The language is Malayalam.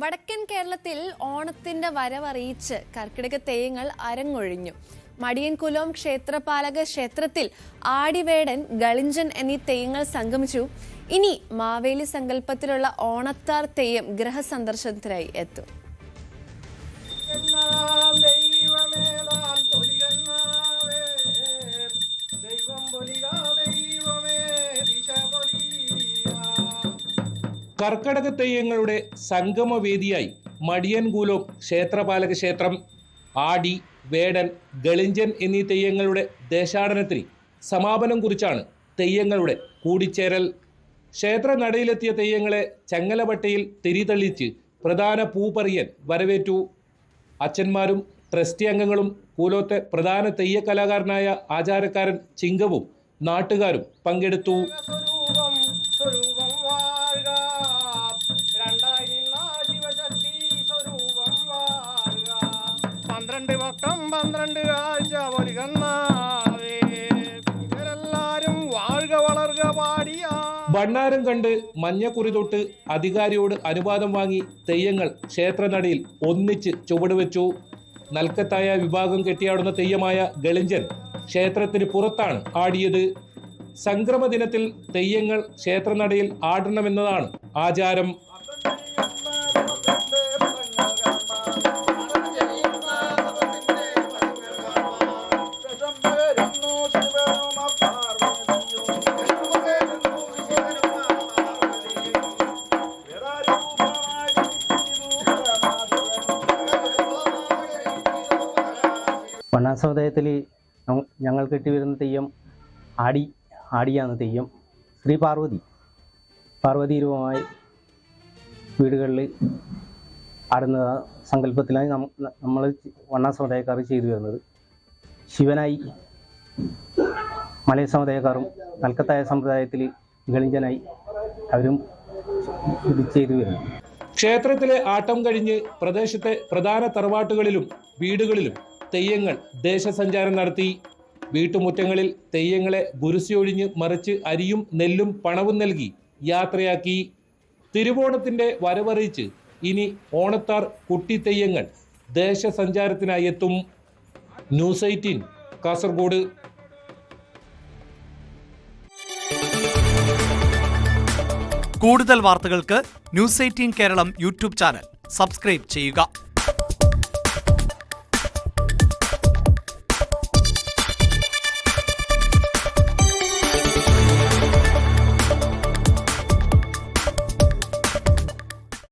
വടക്കൻ കേരളത്തിൽ ഓണത്തിന്റെ വരവറിയിച്ച് കർക്കിടക തെയ്യങ്ങൾ അരങ്ങൊഴിഞ്ഞു. മടിയൻകുലോം ക്ഷേത്രപാലക ക്ഷേത്രത്തിൽ ആടിവേടൻ, ഗളിഞ്ചൻ എന്നീ തെയ്യങ്ങൾ സംഗമിച്ചു. ഇനി മാവേലി സങ്കല്പത്തിലുള്ള ഓണത്താർ തെയ്യം ഗൃഹസന്ദർശനത്തിനായി എത്തും. കർക്കടക തെയ്യങ്ങളുടെ സംഗമവേദിയായി മടിയൻകുലോം ക്ഷേത്രപാലക ക്ഷേത്രം. ആടി, വേടൻ, ഗളിഞ്ചൻ എന്നീ തെയ്യങ്ങളുടെ ദേശാടനത്തിന് സമാപനം കുറിച്ചാണ് തെയ്യങ്ങളുടെ കൂടിച്ചേരൽ. ക്ഷേത്ര നടയിലെത്തിയ തെയ്യങ്ങളെ ചങ്ങലവട്ടയിൽ തിരിതള്ളിച്ച് പ്രധാന പൂപ്പറിയൻ വരവേറ്റു. അച്ഛന്മാരും ട്രസ്റ്റി അംഗങ്ങളും കൂലോത്തെ പ്രധാന തെയ്യ കലാകാരനായ ആചാരക്കാരൻ ചിങ്കവും നാട്ടുകാരും പങ്കെടുത്തു. ഭണ്ണാരം കണ്ട് മഞ്ഞക്കുറി തൊട്ട് അധികാരിയോട് അനുവാദം വാങ്ങി തെയ്യങ്ങൾ ക്ഷേത്രനടയിൽ ഒന്നിച്ച് ചുവടുവെച്ചു. നൽക്കത്തായ വിഭാഗം കെട്ടിയാടുന്ന തെയ്യമായ ഗളിഞ്ചൻ ക്ഷേത്രത്തിന് പുറത്താണ് ആടിയത്. സംക്രമ ദിനത്തിൽ തെയ്യങ്ങൾ ക്ഷേത്രനടയിൽ ആടണമെന്നതാണ് ആചാരം. വണ്ണാസമുദായത്തിൽ ഞങ്ങൾ കെട്ടിവരുന്ന തെയ്യം ആടിയാണ് തെയ്യം. ശ്രീ പാർവതി രൂപമായി വീടുകളിൽ ആടുന്ന സങ്കല്പത്തിലാണ് നമ്മൾ വണ്ണാസമുദായക്കാർ ചെയ്തു വരുന്നത്. ശിവനായി മലയ സമുദായക്കാരും, നൽക്കത്തായ സമ്പ്രദായത്തിൽ ഗളിഞ്ചനായി അവരും ഇത് ചെയ്തു വരുന്നു. ക്ഷേത്രത്തിലെ ആട്ടം കഴിഞ്ഞ് പ്രദേശത്തെ പ്രധാന തറവാട്ടുകളിലും വീടുകളിലും തെയ്യങ്ങൾ ദേശസഞ്ചാരം നടത്തി. വീട്ടുമുറ്റങ്ങളിൽ തെയ്യങ്ങളെ ഗുരുസിയൊഴിഞ്ഞ് മറിച്ച് അരിയും നെല്ലും പണവും നൽകി യാത്രയാക്കി. തിരുവോണത്തിന്റെ വരവറിയിച്ച് ഇനി ഓണത്താർ കുട്ടി തെയ്യങ്ങൾ ദേശസഞ്ചാരത്തിനായി എത്തും. ന്യൂസ് 18 കാസർഗോഡ്. കൂടുതൽ വാർത്തകൾക്ക് news 18 Keralam YouTube channel subscribe ചെയ്യുക.